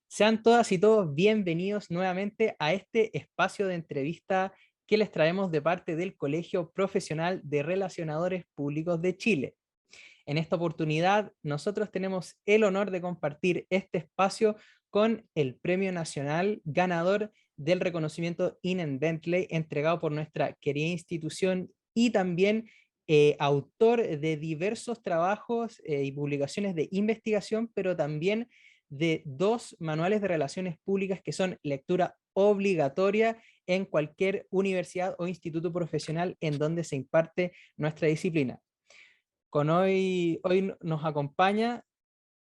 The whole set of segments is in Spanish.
Sean todas y todos bienvenidos nuevamente a este espacio de entrevista que les traemos de parte del Colegio Profesional de Relacionadores Públicos de Chile. En esta oportunidad, nosotros tenemos el honor de compartir este espacio con el Premio Nacional ganador del reconocimiento Ian Bentley, entregado por nuestra querida institución y también autor de diversos trabajos y publicaciones de investigación, pero también de 2 manuales de relaciones públicas que son lectura obligatoria en cualquier universidad o instituto profesional en donde se imparte nuestra disciplina. Hoy nos acompaña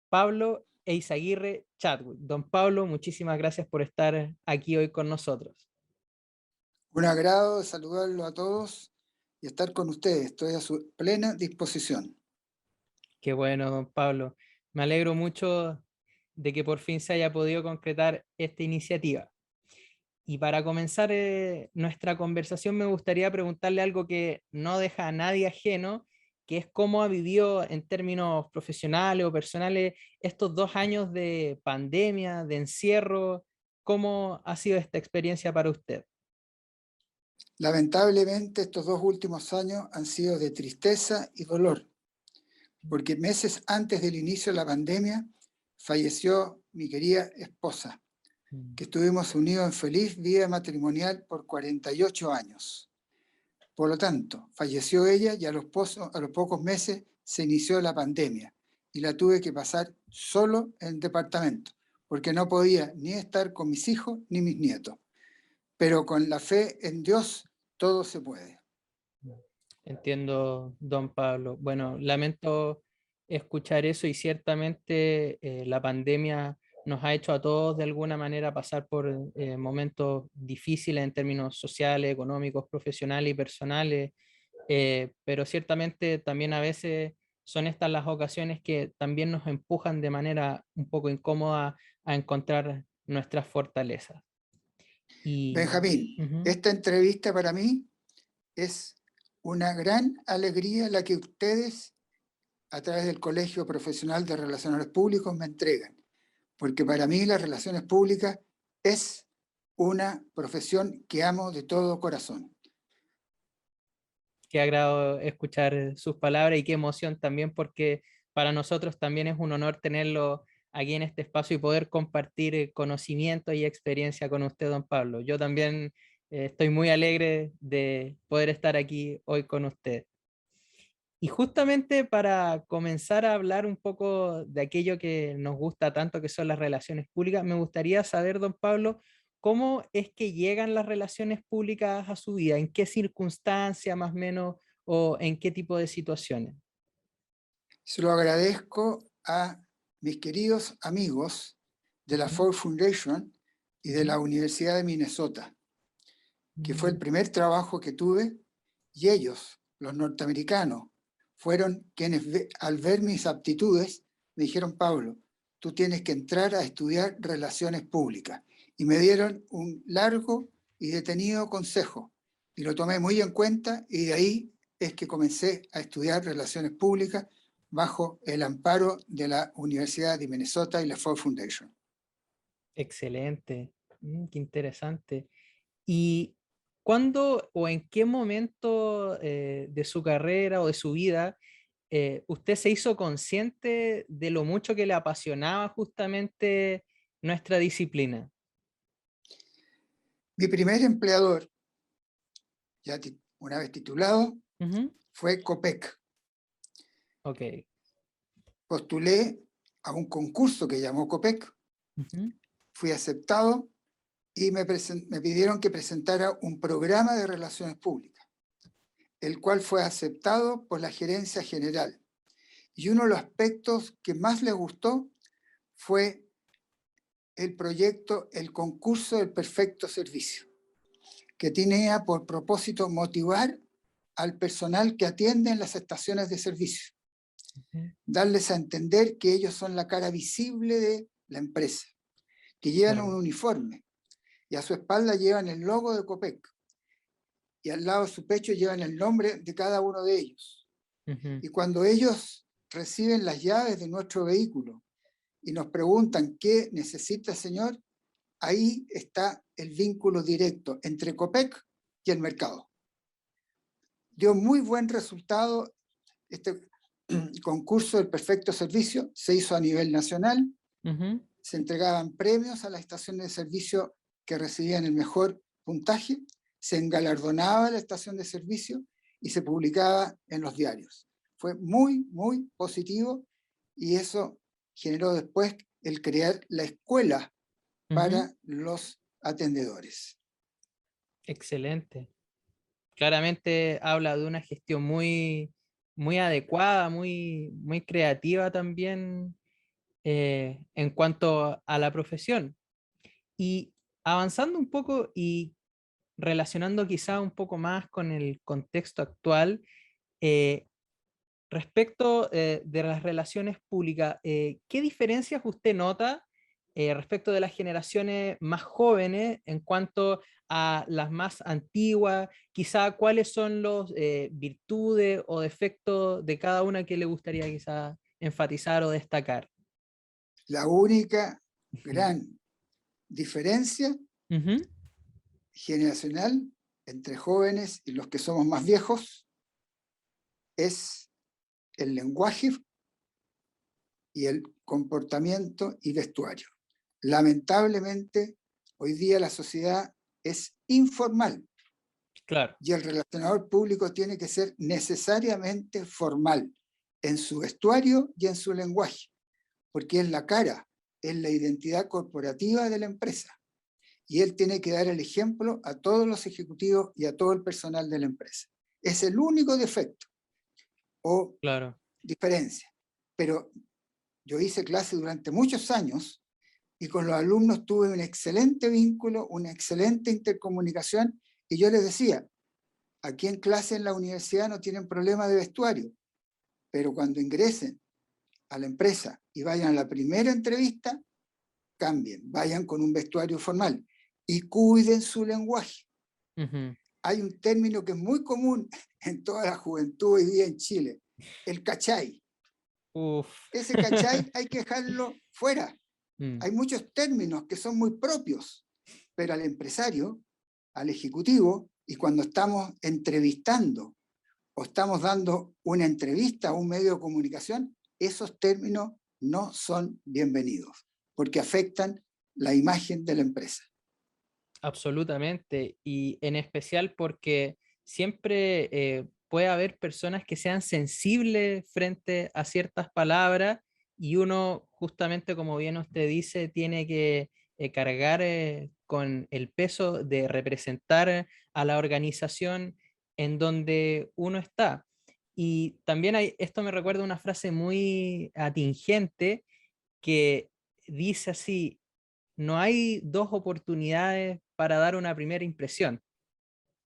Pablo Eizaguirre Chadwick. Don Pablo, muchísimas gracias por estar aquí hoy con nosotros. Un agrado saludarlo a todos y estar con ustedes. Estoy a su plena disposición. Qué bueno, don Pablo. Me alegro mucho de que por fin se haya podido concretar esta iniciativa. Y para comenzar nuestra conversación me gustaría preguntarle algo que no deja a nadie ajeno, que es cómo ha vivido en términos profesionales o personales estos 2 años de pandemia, de encierro. ¿Cómo ha sido esta experiencia para usted? Lamentablemente, estos 2 últimos años han sido de tristeza y dolor, porque meses antes del inicio de la pandemia falleció mi querida esposa, que estuvimos unidos en feliz vida matrimonial por 48 años. Por lo tanto, falleció ella y a los pocos meses se inició la pandemia y la tuve que pasar solo en el departamento, porque no podía ni estar con mis hijos ni mis nietos. Pero con la fe en Dios todo se puede. Entiendo, don Pablo. Bueno, lamento escuchar eso y ciertamente la pandemia nos ha hecho a todos de alguna manera pasar por momentos difíciles en términos sociales, económicos, profesionales y personales, pero ciertamente también a veces son estas las ocasiones que también nos empujan de manera un poco incómoda a encontrar nuestras fortalezas. Benjamín, Ujú. esta entrevista para mí es una gran alegría la que ustedes, a través del Colegio Profesional de Relacionadores Públicos, me entregan, porque para mí las relaciones públicas es una profesión que amo de todo corazón. Qué agrado escuchar sus palabras y qué emoción también, porque para nosotros también es un honor tenerlo aquí en este espacio y poder compartir conocimiento y experiencia con usted, don Pablo. Yo también estoy muy alegre de poder estar aquí hoy con usted. Y justamente para comenzar a hablar un poco de aquello que nos gusta tanto, que son las relaciones públicas, me gustaría saber, don Pablo, cómo es que llegan las relaciones públicas a su vida, en qué circunstancia más o menos o en qué tipo de situaciones. Se lo agradezco a mis queridos amigos de la Ujú, Ford Foundation y de ujú, la Universidad de Minnesota, que fue el mm, primer trabajo que tuve, y ellos, los norteamericanos, fueron quienes al ver mis aptitudes me dijeron: Pablo, tú tienes que entrar a estudiar relaciones públicas. Y me dieron un largo y detenido consejo, y lo tomé muy en cuenta, y de ahí es que comencé a estudiar relaciones públicas bajo el amparo de la Universidad de Minnesota y la Ford Foundation. excelente, qué interesante. ¿Y cuándo o en qué momento de su carrera o de su vida usted se hizo consciente de lo mucho que le apasionaba justamente nuestra disciplina? Mi primer empleador, ya una vez titulado, Ujú. fue COPEC. Ok. Postulé a un concurso que llamó COPEC, Ujú. fui aceptado y me pidieron que presentara un programa de relaciones públicas, el cual fue aceptado por la gerencia general. Y uno de los aspectos que más les gustó fue el proyecto, el concurso del perfecto servicio, que tenía por propósito motivar al personal que atiende en las estaciones de servicio, Ujú. darles a entender que ellos son la cara visible de la empresa, que llevan un Claro. uniforme y a su espalda llevan el logo de COPEC y al lado de su pecho llevan el nombre de cada uno de ellos. Ujú. Y cuando ellos reciben las llaves de nuestro vehículo y nos preguntan qué necesita, señor, ahí está el vínculo directo entre Copec y el mercado. Dio muy buen resultado este concurso del perfecto servicio, se hizo a nivel nacional, se entregaban premios a las estaciones de servicio que recibían el mejor puntaje, se engalardonaba la estación de servicio y se publicaba en los diarios. Fue muy, muy positivo y eso generó después el crear la escuela para los atendedores. Excelente. Claramente habla de una gestión muy, muy adecuada, muy, muy creativa también en cuanto a la profesión. Y avanzando un poco y relacionando quizá un poco más con el contexto actual, eh, respecto de las relaciones públicas, ¿qué diferencias usted nota respecto de las generaciones más jóvenes en cuanto a las más antiguas? Quizá cuáles son las virtudes o defectos de cada una que le gustaría quizá enfatizar o destacar. La única gran diferencia generacional entre jóvenes y los que somos más viejos es el lenguaje y el comportamiento y vestuario. Lamentablemente, hoy día la sociedad es informal. Claro. Y el relacionador público tiene que ser necesariamente formal en su vestuario y en su lenguaje, porque es la cara, es la identidad corporativa de la empresa. Y él tiene que dar el ejemplo a todos los ejecutivos y a todo el personal de la empresa. Es el único defecto o diferencia. Pero yo hice clase durante muchos años y con los alumnos tuve un excelente vínculo, una excelente intercomunicación, y yo les decía, aquí en clase en la universidad no tienen problema de vestuario, pero cuando ingresen a la empresa y vayan a la primera entrevista, cambien, vayan con un vestuario formal y cuiden su lenguaje. Hay un término que es muy común en toda la juventud hoy día en Chile, el cachai. Ese cachai hay que dejarlo fuera. Hay muchos términos que son muy propios, pero al empresario, al ejecutivo, y cuando estamos entrevistando o estamos dando una entrevista a un medio de comunicación, esos términos no son bienvenidos, porque afectan la imagen de la empresa. Absolutamente, y en especial porque siempre puede haber personas que sean sensibles frente a ciertas palabras y uno, justamente como bien usted dice, tiene que cargar con el peso de representar a la organización en donde uno está. Y también esto me recuerda una frase muy atingente que dice así: no hay dos oportunidades para dar una primera impresión.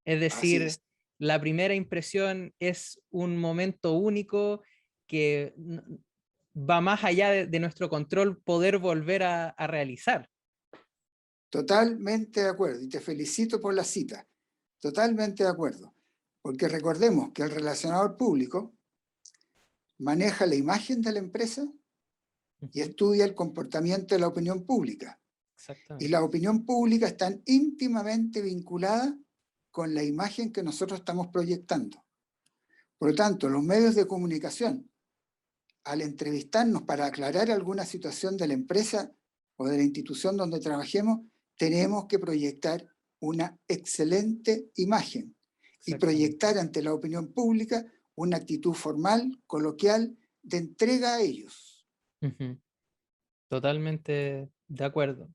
Es Así decir, es. la primera impresión es un momento único que va más allá de nuestro control poder volver a realizar. Totalmente de acuerdo, y te felicito por la cita. Totalmente de acuerdo, porque recordemos que el relacionador público maneja la imagen de la empresa y estudia el comportamiento de la opinión pública. Y la opinión pública está íntimamente vinculada con la imagen que nosotros estamos proyectando. Por lo tanto, los medios de comunicación, al entrevistarnos para aclarar alguna situación de la empresa o de la institución donde trabajemos, tenemos que proyectar una excelente imagen y proyectar ante la opinión pública una actitud formal, coloquial, de entrega a ellos. Totalmente de acuerdo.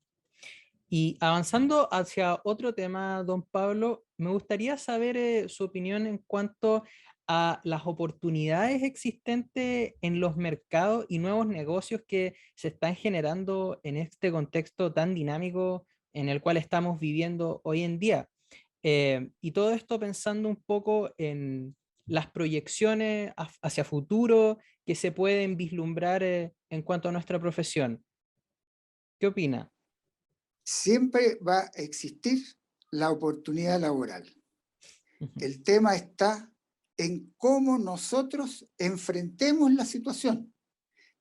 Y avanzando hacia otro tema, don Pablo, me gustaría saber su opinión en cuanto a las oportunidades existentes en los mercados y nuevos negocios que se están generando en este contexto tan dinámico en el cual estamos viviendo hoy en día. Y todo esto pensando un poco en las proyecciones hacia futuro que se pueden vislumbrar en cuanto a nuestra profesión. ¿Qué opina? Siempre va a existir la oportunidad laboral. El tema está en cómo nosotros enfrentemos la situación.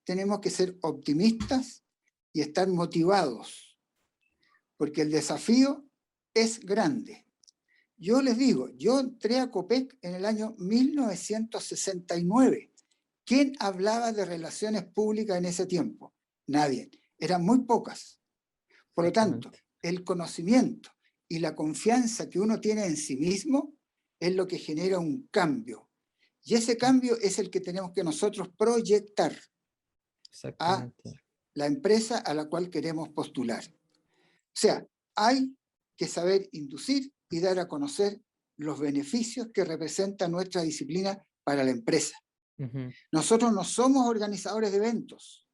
Tenemos que ser optimistas y estar motivados, porque el desafío es grande. Yo les digo, yo entré a COPEC en el año 1969. ¿Quién hablaba de relaciones públicas en ese tiempo? Nadie. Eran muy pocas. Por lo tanto, el conocimiento y la confianza que uno tiene en sí mismo es lo que genera un cambio. Y ese cambio es el que tenemos que nosotros proyectar a la empresa a la cual queremos postular. O sea, hay que saber inducir y dar a conocer los beneficios que representa nuestra disciplina para la empresa. Nosotros no somos organizadores de eventos,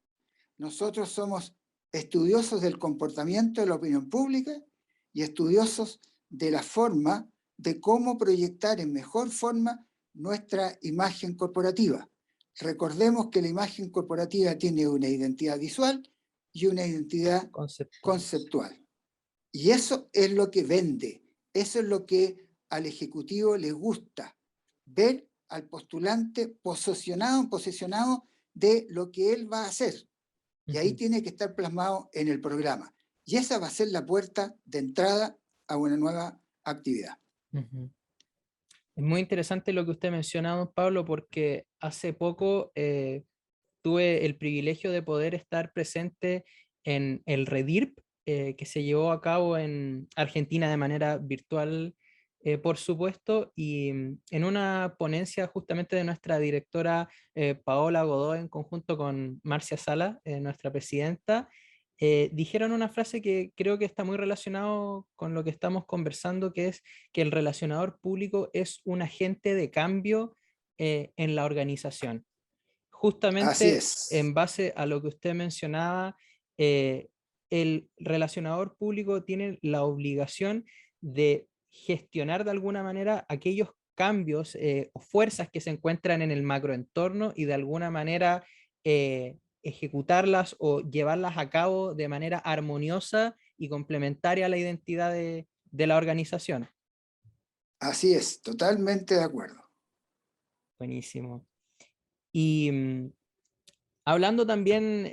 nosotros somos estudiosos del comportamiento de la opinión pública y estudiosos de la forma de cómo proyectar en mejor forma nuestra imagen corporativa. Recordemos que la imagen corporativa tiene una identidad visual y una identidad conceptual. Y eso es lo que vende, eso es lo que al ejecutivo le gusta, ver al postulante posicionado de lo que él va a hacer. Y ahí tiene que estar plasmado en el programa. Y esa va a ser la puerta de entrada a una nueva actividad. Es muy interesante lo que usted menciona, don Pablo, porque hace poco tuve el privilegio de poder estar presente en el REDIRP, que se llevó a cabo en Argentina de manera virtual, por supuesto, y en una ponencia justamente de nuestra directora Paola Godoy, en conjunto con Marcia Sala, nuestra presidenta, dijeron una frase que creo que está muy relacionado con lo que estamos conversando, que es que el relacionador público es un agente de cambio en la organización. Justamente en base a lo que usted mencionaba, el relacionador público tiene la obligación de gestionar de alguna manera aquellos cambios o fuerzas que se encuentran en el macroentorno y de alguna manera ejecutarlas o llevarlas a cabo de manera armoniosa y complementaria a la identidad de la organización. Así es, totalmente de acuerdo. Buenísimo. Y hablando también,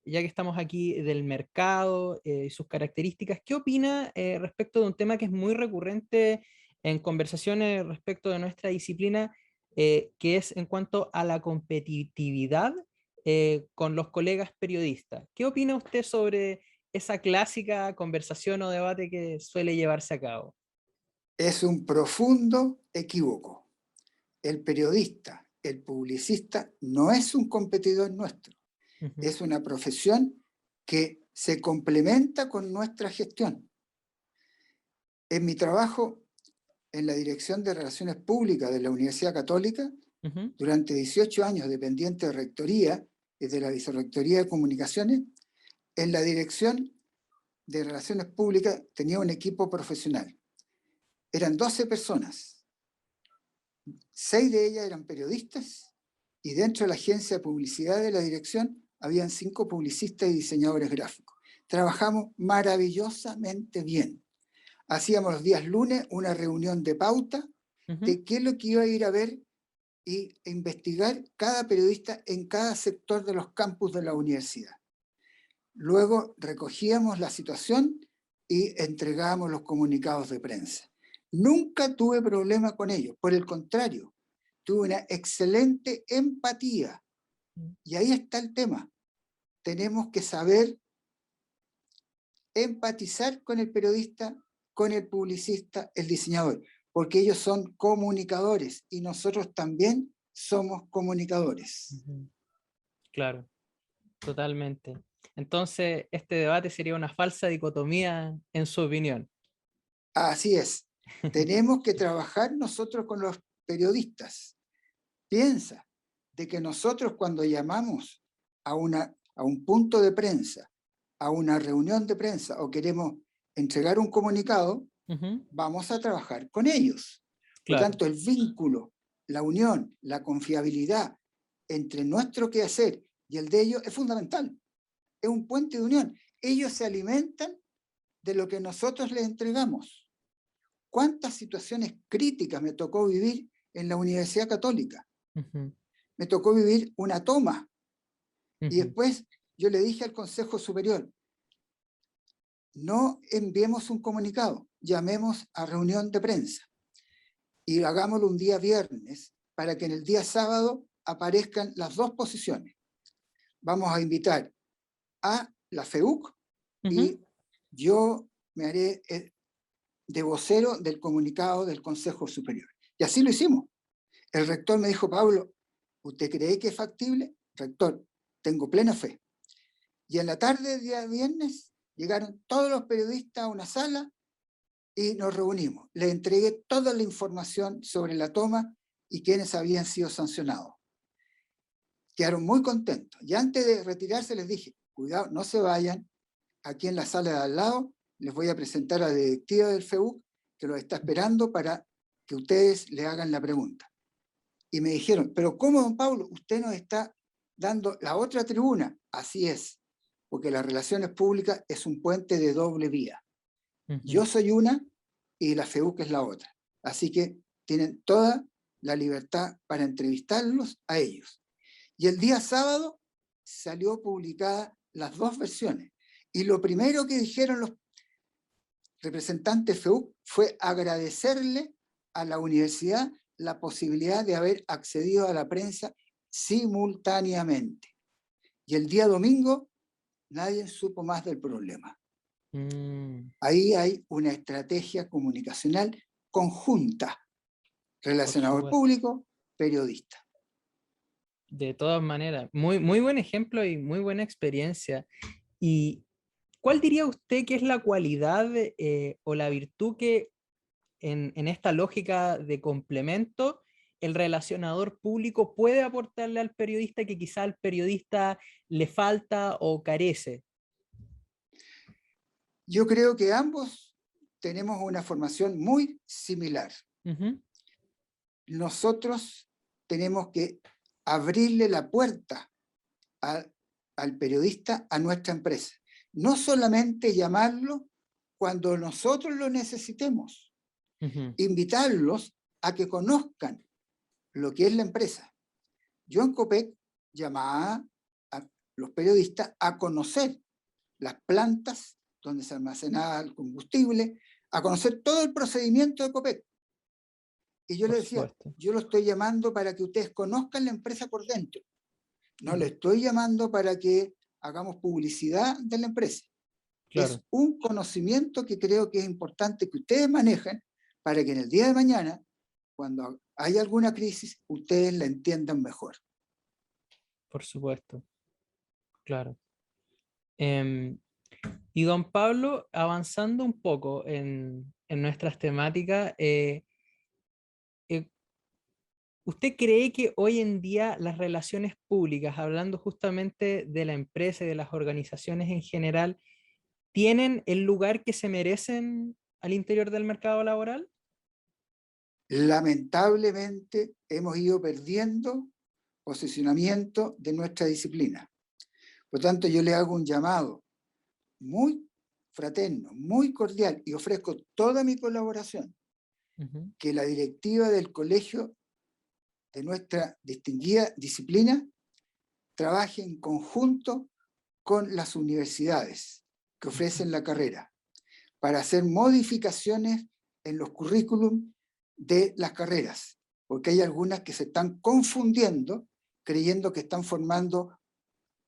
ya que estamos aquí, del mercado y sus características, ¿qué opina respecto de un tema que es muy recurrente en conversaciones respecto de nuestra disciplina, que es en cuanto a la competitividad con los colegas periodistas? ¿Qué opina usted sobre esa clásica conversación o debate que suele llevarse a cabo? Es un profundo equívoco. El periodista, el publicista, no es un competidor nuestro. Es una profesión que se complementa con nuestra gestión. En mi trabajo en la Dirección de Relaciones Públicas de la Universidad Católica, durante 18 años dependiente de Rectoría y de la Vicerrectoría de Comunicaciones, en la Dirección de Relaciones Públicas tenía un equipo profesional. Eran 12 personas, 6 de ellas eran periodistas y dentro de la agencia de publicidad de la dirección habían 5 publicistas y diseñadores gráficos. Trabajamos maravillosamente bien. Hacíamos los días lunes una reunión de pauta de qué es lo que iba a ir a ver e investigar cada periodista en cada sector de los campus de la universidad. Luego recogíamos la situación y entregábamos los comunicados de prensa. Nunca tuve problema con ellos, por el contrario, tuve una excelente empatía. Y ahí está el tema. Tenemos que saber empatizar con el periodista, con el publicista, el diseñador, porque ellos son comunicadores y nosotros también somos comunicadores. Claro, totalmente. Entonces, este debate sería una falsa dicotomía, en su opinión. Así es. Tenemos que trabajar nosotros con los periodistas. Piensa de que nosotros cuando llamamos a un punto de prensa, a una reunión de prensa o queremos entregar un comunicado, vamos a trabajar con ellos. Por lo tanto, el vínculo, la unión, la confiabilidad entre nuestro quehacer y el de ellos es fundamental. Es un puente de unión. Ellos se alimentan de lo que nosotros les entregamos. ¿Cuántas situaciones críticas me tocó vivir en la Universidad Católica. Ujú, Me tocó vivir una toma y ujú, después yo le dije al Consejo Superior, no enviemos un comunicado, llamemos a reunión de prensa y hagámoslo un día viernes para que en el día sábado aparezcan las dos posiciones. Vamos a invitar a la FEUC ujú. y yo me haré de vocero del comunicado del Consejo Superior. Y así lo hicimos. El rector me dijo, Pablo, ¿usted cree que es factible? Rector, tengo plena fe. Y en la tarde del día viernes llegaron todos los periodistas a una sala y nos reunimos. Le entregué toda la información sobre la toma y quienes habían sido sancionados. Quedaron muy contentos. Y antes de retirarse les dije, cuidado, no se vayan. Aquí en la sala de al lado les voy a presentar a la directiva del FEUC que los está esperando para que ustedes le hagan la pregunta. Y me dijeron, pero ¿cómo, don Pablo? Usted nos está dando la otra tribuna. Así es, porque las relaciones públicas es un puente de doble vía. Ujú. Yo soy una y la FEUC es la otra. Así que tienen toda la libertad para entrevistarlos a ellos. Y el día sábado salió publicada las dos versiones. Y lo primero que dijeron los representantes FEUC fue agradecerle a la universidad la posibilidad de haber accedido a la prensa simultáneamente. Y el día domingo nadie supo más del problema. Mm, Ahí hay una estrategia comunicacional conjunta, por relacionador supuesto. público, periodista. De todas maneras, muy, muy buen ejemplo y muy buena experiencia. ¿Y cuál diría usted que es la cualidad o la virtud que en esta lógica de complemento el relacionador público puede aportarle al periodista que quizá al periodista le falta o carece? Yo creo que ambos tenemos una formación muy similar. Ujú, Nosotros tenemos que abrirle la puerta a, al periodista a nuestra empresa. No solamente llamarlo cuando nosotros lo necesitemos, ujú, invitarlos a que conozcan lo que es la empresa. Yo en COPEC llamaba a los periodistas a conocer las plantas donde se almacenaba el combustible, a conocer todo el procedimiento de COPEC. Y yo por les decía, supuesto. yo lo estoy llamando para que ustedes conozcan la empresa por dentro. No le Ujú, estoy llamando para que hagamos publicidad de la empresa. Es claro, un conocimiento que creo que es importante que ustedes manejen para que en el día de mañana, cuando haya alguna crisis, ustedes la entiendan mejor. por supuesto, claro. Em, y don Pablo, avanzando un poco en nuestras temáticas, eh, ¿usted cree que hoy en día las relaciones públicas, hablando justamente de la empresa y de las organizaciones en general, tienen el lugar que se merecen al interior del mercado laboral? Lamentablemente hemos ido perdiendo posicionamiento de nuestra disciplina. Por tanto, yo le hago un llamado muy fraterno, muy cordial y ofrezco toda mi colaboración, Ujú, que la directiva del colegio de nuestra distinguida disciplina trabaje en conjunto con las universidades que ujú, ofrecen la carrera para hacer modificaciones en los currículum de las carreras, porque hay algunas que se están confundiendo creyendo que están formando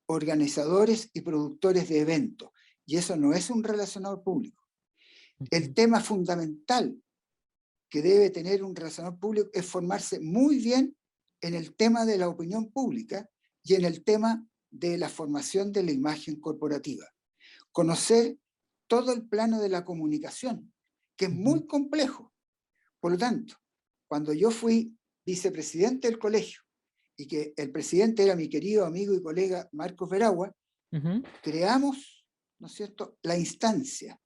organizadores y productores de eventos, y eso no es un relacionador público. El ujú, tema fundamental que debe tener un relacionador público es formarse muy bien en el tema de la opinión pública y en el tema de la formación de la imagen corporativa. Conocer todo el plano de la comunicación, que es ujú, muy complejo. Por lo tanto, cuando yo fui vicepresidente del colegio y que el presidente era mi querido amigo y colega Marcos Veragua, ujú, creamos, ¿no es cierto?, la instancia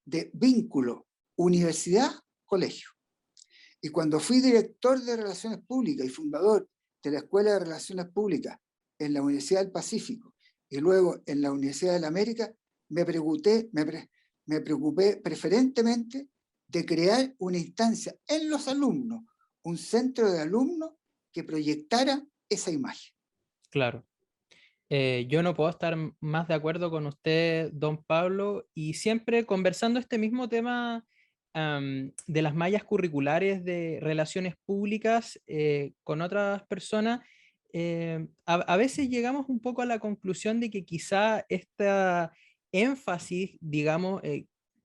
de vínculo universidad-colegio. Y cuando fui director de Relaciones Públicas y fundador de la Escuela de Relaciones Públicas en la Universidad del Pacífico y luego en la Universidad de la América, me preocupé preferentemente de crear una instancia en los alumnos un centro de alumnos que proyectara esa imagen. Claro. Yo no puedo estar más de acuerdo con usted, don Pablo, y siempre conversando este mismo tema de las mallas curriculares de relaciones públicas con otras personas, a veces llegamos un poco a la conclusión de que quizá esta énfasis, digamos,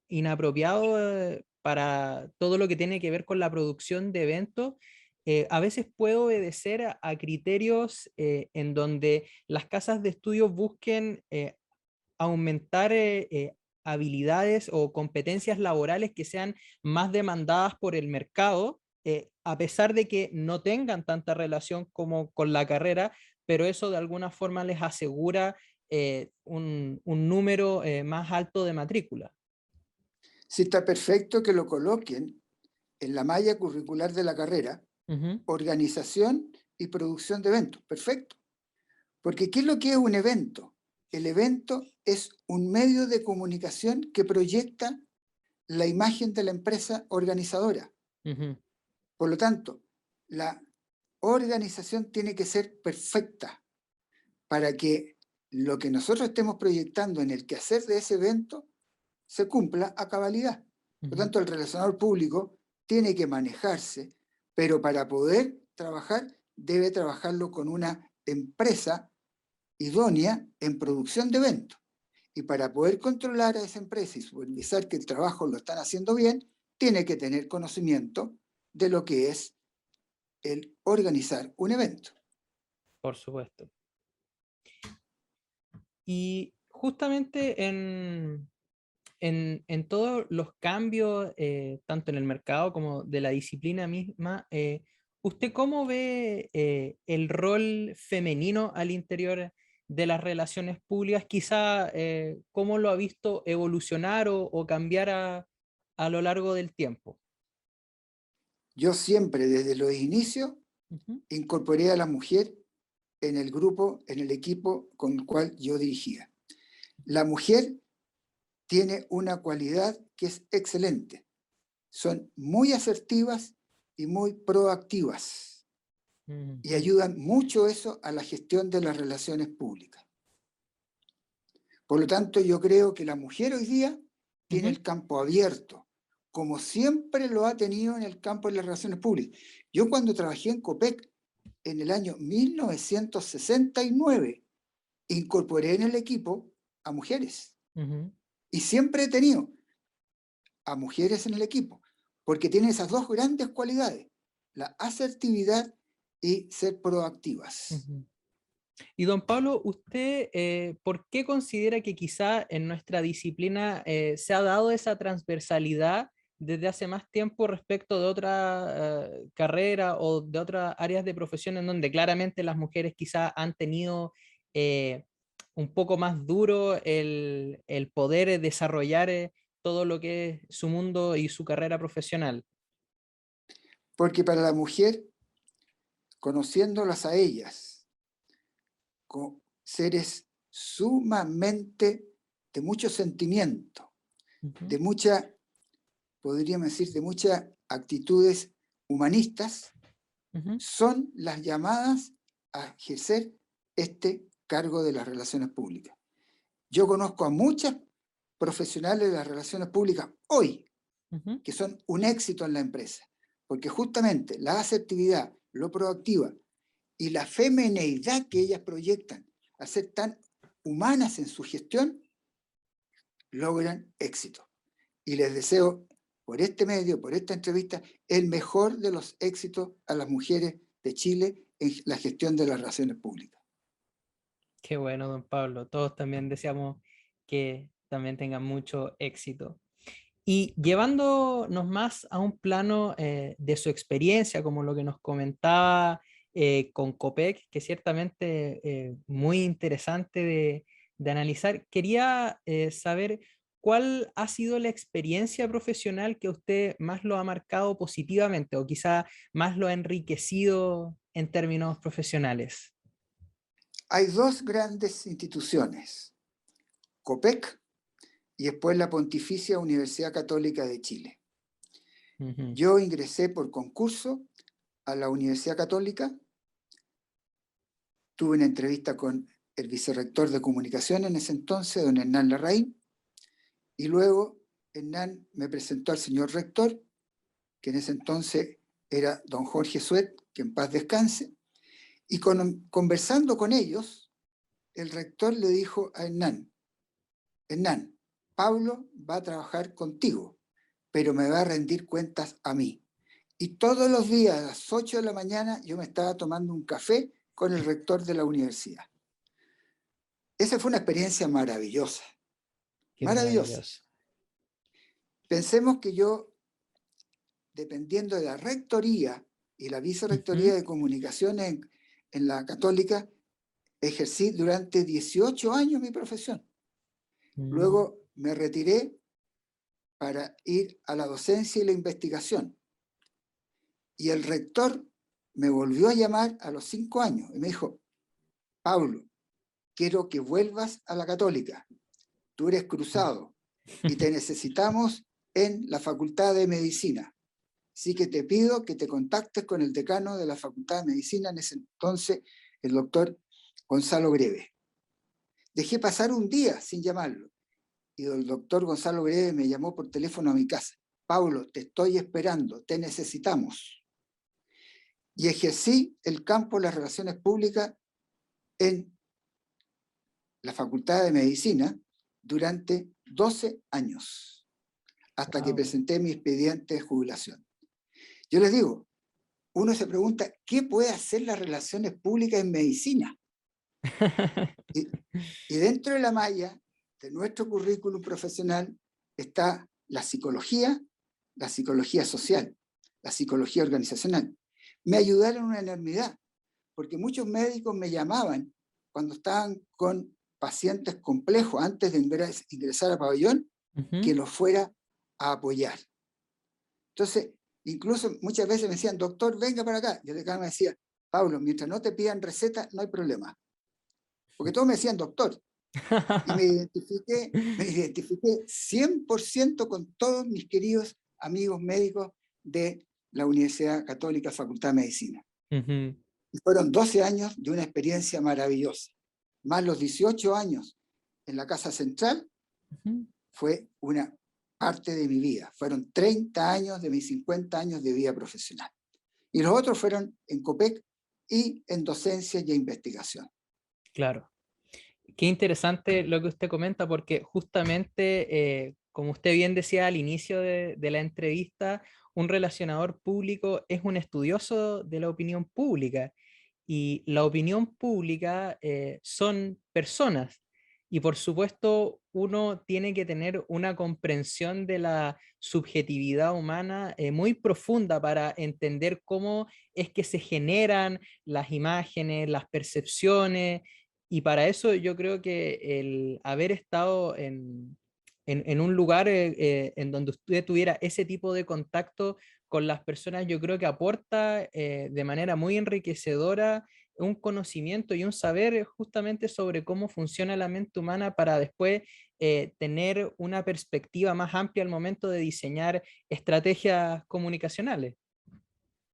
inapropiado para todo lo que tiene que ver con la producción de eventos, a veces puede obedecer a criterios en donde las casas de estudio busquen aumentar habilidades o competencias laborales que sean más demandadas por el mercado, a pesar de que no tengan tanta relación como con la carrera, pero eso de alguna forma les asegura un número más alto de matrícula. Sí, está perfecto que lo coloquen en la malla curricular de la carrera, Ujú, organización y producción de eventos. Perfecto. Porque ¿qué es lo que es un evento? El evento es un medio de comunicación que proyecta la imagen de la empresa organizadora. ujú, Por lo tanto, la organización tiene que ser perfecta para que lo que nosotros estemos proyectando en el quehacer de ese evento se cumpla a cabalidad. Por lo ujú. tanto, el relacionador público tiene que manejarse, pero para poder trabajar debe trabajarlo con una empresa idónea en producción de eventos. Y para poder controlar a esa empresa y supervisar que el trabajo lo están haciendo bien, tiene que tener conocimiento de lo que es el organizar un evento. Por supuesto. Y justamente en todos los cambios, tanto en el mercado como de la disciplina misma, ¿usted cómo ve el rol femenino al interior de las relaciones públicas? Quizá, ¿cómo lo ha visto evolucionar o cambiar a lo largo del tiempo? Yo siempre, desde los inicios, Ujú, incorporé a la mujer en el grupo, en el equipo con el cual yo dirigía. La mujer tiene una cualidad que es excelente. Son muy asertivas y muy proactivas y ujú, ayudan mucho eso a la gestión de las relaciones públicas. Por lo tanto, yo creo que la mujer hoy día tiene ujú, el campo abierto, como siempre lo ha tenido en el campo de las relaciones públicas. Yo cuando trabajé en COPEC en el año 1969, incorporé en el equipo a mujeres ujú. y siempre he tenido a mujeres en el equipo, porque tienen esas dos grandes cualidades, la asertividad y ser proactivas. Ujú. Y don Pablo, ¿usted por qué considera que quizá en nuestra disciplina se ha dado esa transversalidad desde hace más tiempo respecto de otra carrera o de otras áreas de profesión en donde claramente las mujeres quizá han tenido eh, un poco más duro el poder desarrollar todo lo que es su mundo y su carrera profesional? Porque para la mujer, conociéndolas a ellas, como seres sumamente de mucho sentimiento, Ujú, de mucha, podríamos decir, de muchas actitudes humanistas, ujú, son las llamadas a ejercer este cargo de las relaciones públicas. Yo conozco a muchas profesionales de las relaciones públicas hoy ujú. que son un éxito en la empresa, porque justamente la asertividad, lo proactiva y la femineidad que ellas proyectan a ser tan humanas en su gestión, logran éxito. Y les deseo por este medio, por esta entrevista, el mejor de los éxitos a las mujeres de Chile en la gestión de las relaciones públicas. Qué bueno, don Pablo. Todos también deseamos que también tengan mucho éxito. Y llevándonos más a un plano de su experiencia, como lo que nos comentaba con COPEC, que ciertamente muy interesante de analizar, quería saber cuál ha sido la experiencia profesional que usted más lo ha marcado positivamente o quizá más lo ha enriquecido en términos profesionales. Hay dos grandes instituciones, COPEC y después la Pontificia Universidad Católica de Chile. Ujú, Yo ingresé por concurso a la Universidad Católica, tuve una entrevista con el vicerrector de comunicación en ese entonces, don Hernán Larraín, y luego Hernán me presentó al señor rector, que en ese entonces era don Jorge Suet, que en paz descanse, y conversando con ellos, el rector le dijo a Hernán, Hernán, Pablo va a trabajar contigo, pero me va a rendir cuentas a mí. Y todos los días a las 8 de la mañana yo me estaba tomando un café con el rector de la universidad. Esa fue una experiencia maravillosa, Qué maravillosa. maravilloso. Pensemos que yo, dependiendo de la rectoría y la vicerrectoría de comunicaciones en la Católica, ejercí durante 18 años mi profesión. Luego me retiré para ir a la docencia y la investigación. Y el rector me volvió a llamar a los 5 años y me dijo, Pablo, quiero que vuelvas a la Católica. Tú eres cruzado y te necesitamos en la Facultad de Medicina. Así que te pido que te contactes con el decano de la Facultad de Medicina, en ese entonces el doctor Gonzalo Greve. Dejé pasar un día sin llamarlo y el doctor Gonzalo Greve me llamó por teléfono a mi casa. Pablo, te estoy esperando, te necesitamos. Y ejercí el campo de las relaciones públicas en la Facultad de Medicina durante 12 años, hasta que presenté mi expediente de jubilación. Yo les digo, uno se pregunta, ¿qué puede hacer las relaciones públicas en medicina? Y dentro de la malla de nuestro currículum profesional está la psicología social, la psicología organizacional. Me ayudaron una enormidad, porque muchos médicos me llamaban cuando estaban con pacientes complejos antes de ingresar a pabellón, que los fuera a apoyar. Entonces, incluso muchas veces me decían, doctor, venga para acá. Yo de acá me decía, Pablo, mientras no te pidan receta, no hay problema. Porque todos me decían doctor. Y me identifiqué 100% con todos mis queridos amigos médicos de la Universidad Católica Facultad de Medicina. Y fueron 12 años de una experiencia maravillosa. Más los 18 años en la Casa Central, fue una parte de mi vida. Fueron 30 años de mis 50 años de vida profesional. Y los otros fueron en COPEC y en docencia y investigación. Claro. Qué interesante lo que usted comenta, porque justamente, como usted bien decía al inicio de la entrevista, un relacionador público es un estudioso de la opinión pública, y la opinión pública son personas, y por supuesto uno tiene que tener una comprensión de la subjetividad humana muy profunda para entender cómo es que se generan las imágenes, las percepciones, y para eso yo creo que el haber estado en un lugar en donde usted tuviera ese tipo de contacto con las personas, yo creo que aporta de manera muy enriquecedora un conocimiento y un saber justamente sobre cómo funciona la mente humana para después tener una perspectiva más amplia al momento de diseñar estrategias comunicacionales.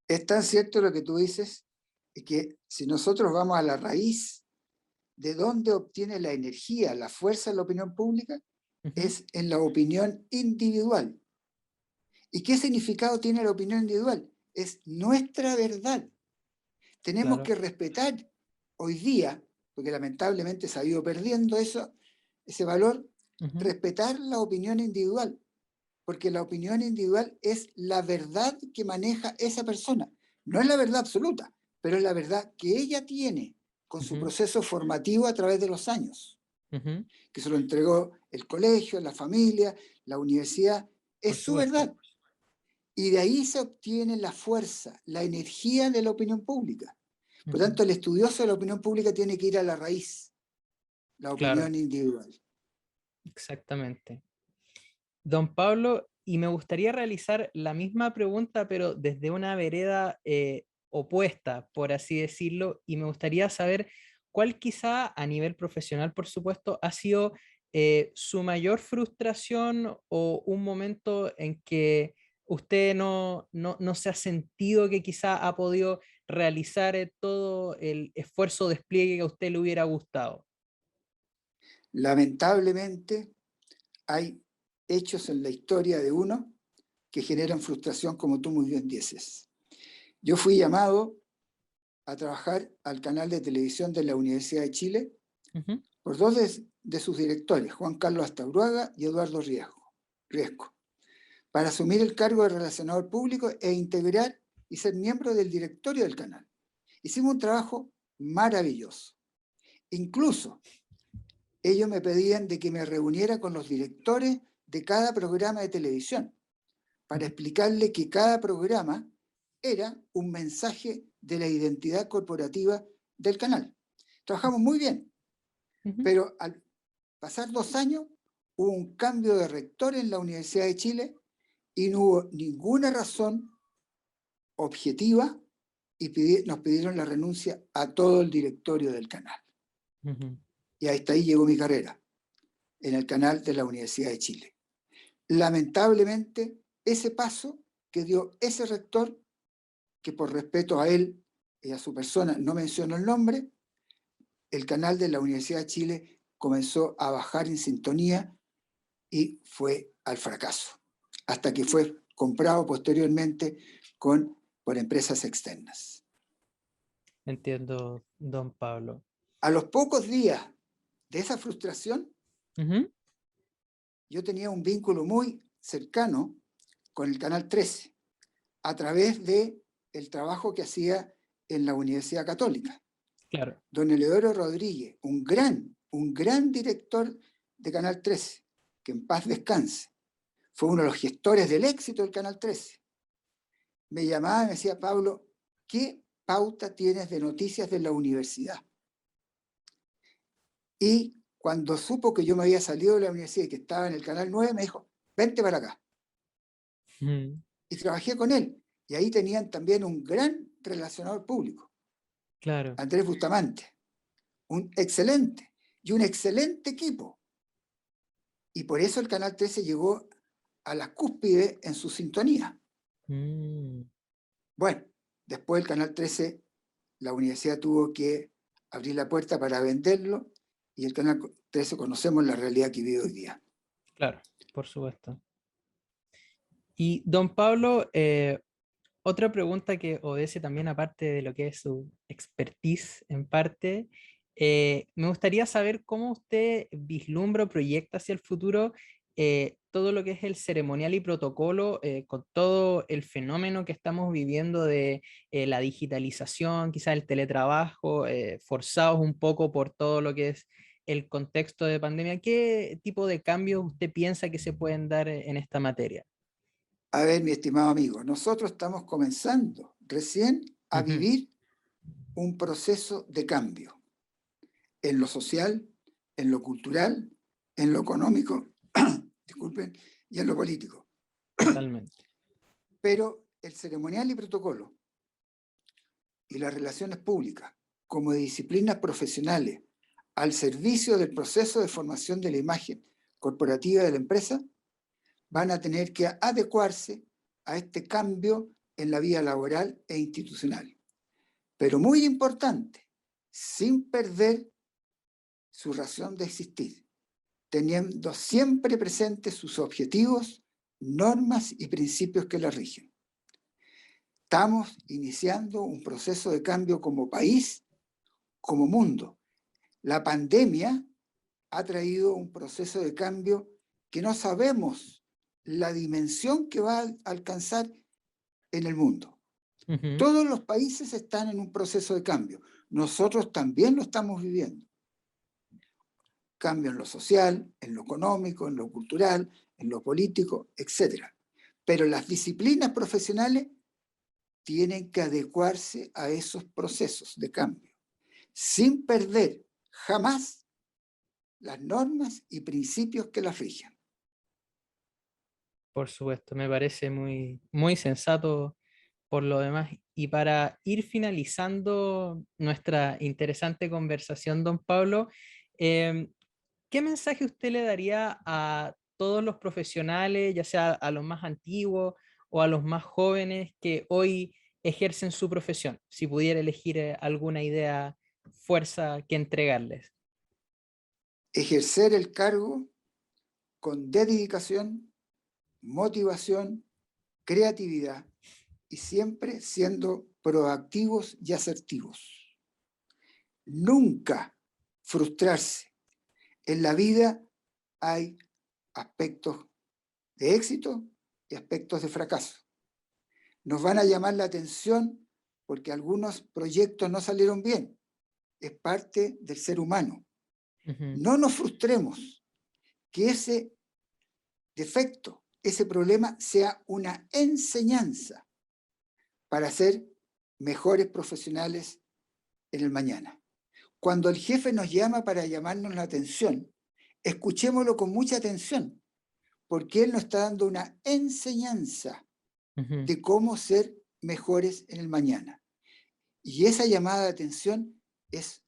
Es tan cierto lo que tú dices, que si nosotros vamos a la raíz de dónde obtiene la energía, la fuerza de la opinión pública, es en la opinión individual. ¿Y qué significado tiene la opinión individual? Es nuestra verdad. Tenemos que respetar hoy día, porque lamentablemente se ha ido perdiendo ese valor, respetar la opinión individual, porque la opinión individual es la verdad que maneja esa persona. No es la verdad absoluta, pero es la verdad que ella tiene con su proceso formativo a través de los años, que se lo entregó el colegio, la familia, la universidad. Es su verdad. Y de ahí se obtiene la fuerza, la energía de la opinión pública. Por tanto, el estudioso de la opinión pública tiene que ir a la raíz, la opinión individual. Exactamente. Don Pablo, y me gustaría realizar la misma pregunta, pero desde una vereda opuesta, por así decirlo, y me gustaría saber cuál quizá a nivel profesional, por supuesto, ha sido su mayor frustración o un momento en que ¿Usted no se ha sentido que quizá ha podido realizar todo el esfuerzo de despliegue que a usted le hubiera gustado? Lamentablemente, hay hechos en la historia de uno que generan frustración, como tú muy bien dices. Yo fui llamado a trabajar al canal de televisión de la Universidad de Chile Ujú. por dos de sus directores, Juan Carlos Astaburuaga y Eduardo Riesco, para asumir el cargo de relacionador público e integrar y ser miembro del directorio del canal. Hicimos un trabajo maravilloso. Incluso ellos me pedían de que me reuniera con los directores de cada programa de televisión para explicarle que cada programa era un mensaje de la identidad corporativa del canal. Trabajamos muy bien, Ujú. pero al pasar 2 años hubo un cambio de rector en la Universidad de Chile y no hubo ninguna razón objetiva y nos pidieron la renuncia a todo el directorio del canal. Ujú. Y hasta ahí llegó mi carrera, en el canal de la Universidad de Chile. Lamentablemente, ese paso que dio ese rector, que por respeto a él y a su persona no menciono el nombre, el canal de la Universidad de Chile comenzó a bajar en sintonía y fue al fracaso, hasta que fue comprado posteriormente por empresas externas. Entiendo, don Pablo. A los pocos días de esa frustración, Ujú. yo tenía un vínculo muy cercano con el Canal 13, a través del trabajo que hacía en la Universidad Católica. Claro. Don Eleodoro Rodríguez, un gran director de Canal 13, que en paz descanse, fue uno de los gestores del éxito del Canal 13. Me llamaba y me decía: Pablo, ¿qué pauta tienes de noticias de la universidad? Y cuando supo que yo me había salido de la universidad y que estaba en el Canal 9, me dijo: vente para acá. Ujú. Y trabajé con él. Y ahí tenían también un gran relacionador público, Claro. Andrés Bustamante, un excelente y un excelente equipo. Y por eso el Canal 13 llegó a la cúspide en su sintonía. Mm. Bueno, después el Canal 13, la universidad tuvo que abrir la puerta para venderlo, y el Canal 13 conocemos la realidad que vive hoy día. Claro, por supuesto. Y don Pablo, otra pregunta que obedece también aparte de lo que es su expertise en parte, me gustaría saber cómo usted vislumbra o proyecta hacia el futuro todo lo que es el ceremonial y protocolo con todo el fenómeno que estamos viviendo de la digitalización, quizás el teletrabajo, forzados un poco por todo lo que es el contexto de pandemia. ¿Qué tipo de cambios usted piensa que se pueden dar en esta materia? A ver, mi estimado amigo, nosotros estamos comenzando recién a Ujú. vivir un proceso de cambio en lo social, en lo cultural, en lo económico, disculpen, y en lo político. Totalmente. Pero el ceremonial y protocolo y las relaciones públicas como disciplinas profesionales al servicio del proceso de formación de la imagen corporativa de la empresa van a tener que adecuarse a este cambio en la vía laboral e institucional. Pero muy importante, sin perder su razón de existir, teniendo siempre presentes sus objetivos, normas y principios que la rigen. Estamos iniciando un proceso de cambio como país, como mundo. La pandemia ha traído un proceso de cambio que no sabemos la dimensión que va a alcanzar en el mundo. Ujú. Todos los países están en un proceso de cambio. Nosotros también lo estamos viviendo. Cambio en lo social, en lo económico, en lo cultural, en lo político, etc. Pero las disciplinas profesionales tienen que adecuarse a esos procesos de cambio, sin perder jamás las normas y principios que las rigen. Por supuesto, me parece muy, muy sensato por lo demás. Y para ir finalizando nuestra interesante conversación, don Pablo, em, ¿qué mensaje usted le daría a todos los profesionales, ya sea a los más antiguos o a los más jóvenes que hoy ejercen su profesión? Si pudiera elegir alguna idea, fuerza que entregarles. Ejercer el cargo con dedicación, motivación, creatividad y siempre siendo proactivos y asertivos. Nunca frustrarse. En la vida hay aspectos de éxito y aspectos de fracaso. Nos van a llamar la atención porque algunos proyectos no salieron bien. Es parte del ser humano. No nos frustremos. Que ese defecto, ese problema sea una enseñanza para ser mejores profesionales en el mañana. Cuando el jefe nos llama para llamarnos la atención, escuchémoslo con mucha atención, porque él nos está dando una enseñanza de cómo ser mejores en el mañana. Y esa llamada de atención es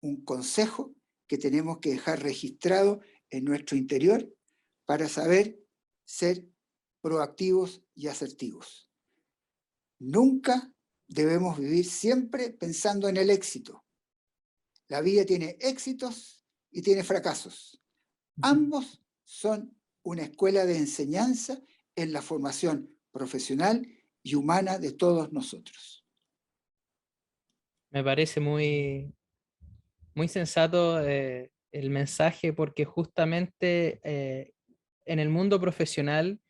un consejo que tenemos que dejar registrado en nuestro interior para saber ser proactivos y asertivos. Nunca debemos vivir siempre pensando en el éxito. La vida tiene éxitos y tiene fracasos. Ambos son una escuela de enseñanza en la formación profesional y humana de todos nosotros. Me parece muy, muy sensato el mensaje porque justamente en el mundo profesional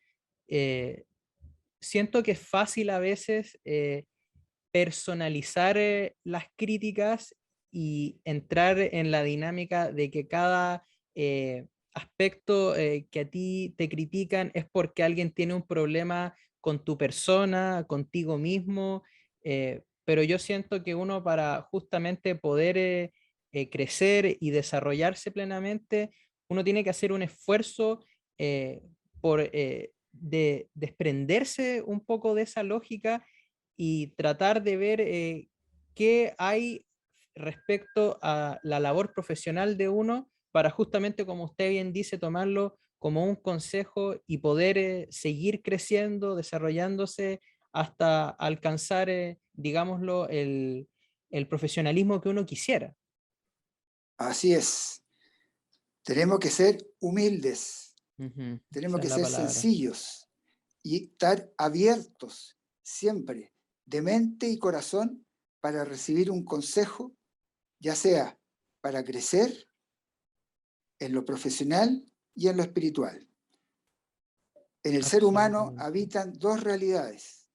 eh, siento que es fácil a veces personalizar las críticas y entrar en la dinámica de que cada aspecto que a ti te critican es porque alguien tiene un problema con tu persona, contigo mismo, pero yo siento que uno para justamente poder crecer y desarrollarse plenamente, uno tiene que hacer un esfuerzo por desprenderse un poco de esa lógica y tratar de ver qué hay respecto a la labor profesional de uno para justamente, como usted bien dice, tomarlo como un consejo y poder seguir creciendo, desarrollándose hasta alcanzar, digámoslo, el profesionalismo que uno quisiera. Así es. Tenemos que ser humildes, tenemos Esa es que la ser palabra. sencillos y estar abiertos siempre de mente y corazón para recibir un consejo, ya sea para crecer en lo profesional y en lo espiritual. En el ser humano Absolutamente. habitan dos realidades,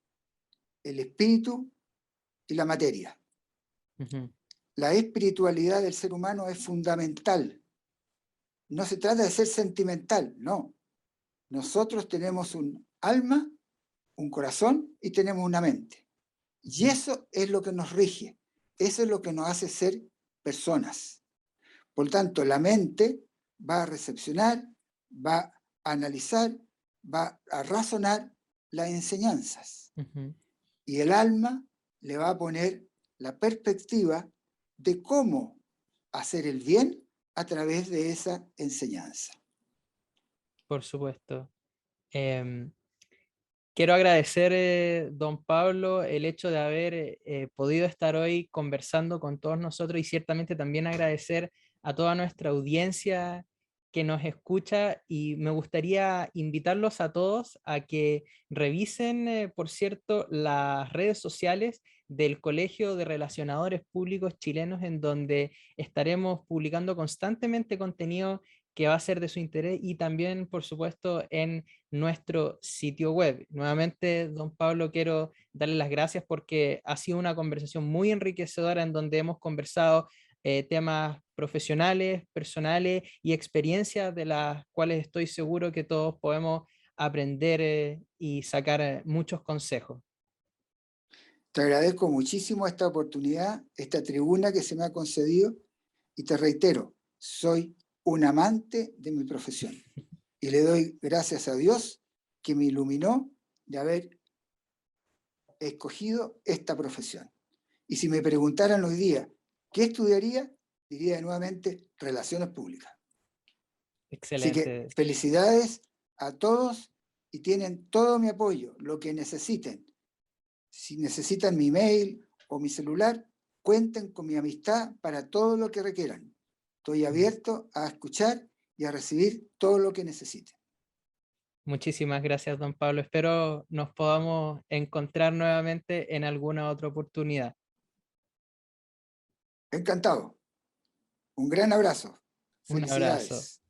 el espíritu y la materia. Ujú. La espiritualidad del ser humano es fundamental. No se trata de ser sentimental, no. Nosotros tenemos un alma, un corazón y tenemos una mente. Y eso es lo que nos rige, eso es lo que nos hace ser personas. Por lo tanto, la mente va a recepcionar, va a analizar, va a razonar las enseñanzas. Y el alma le va a poner la perspectiva de cómo hacer el bien a través de esa enseñanza. Por supuesto. Quiero agradecer, don Pablo, el hecho de haber podido estar hoy conversando con todos nosotros y ciertamente también agradecer a toda nuestra audiencia que nos escucha y me gustaría invitarlos a todos a que revisen, por cierto, las redes sociales del Colegio de Relacionadores Públicos Chilenos, en donde estaremos publicando constantemente contenido que va a ser de su interés y también, por supuesto, en nuestro sitio web. Nuevamente, don Pablo, quiero darle las gracias porque ha sido una conversación muy enriquecedora en donde hemos conversado temas profesionales, personales y experiencias de las cuales estoy seguro que todos podemos aprender y sacar muchos consejos. Te agradezco muchísimo esta oportunidad, esta tribuna que se me ha concedido y te reitero, soy un amante de mi profesión y le doy gracias a Dios que me iluminó de haber escogido esta profesión. Y si me preguntaran hoy día, ¿qué estudiaría? Diría nuevamente Relaciones Públicas. Así que Excelente. felicidades a todos y tienen todo mi apoyo, lo que necesiten. Si necesitan mi mail o mi celular, cuenten con mi amistad para todo lo que requieran. Estoy abierto a escuchar y a recibir todo lo que necesiten. Muchísimas gracias, don Pablo. Espero nos podamos encontrar nuevamente en alguna otra oportunidad. Encantado. Un gran abrazo. Un abrazo. Felicidades.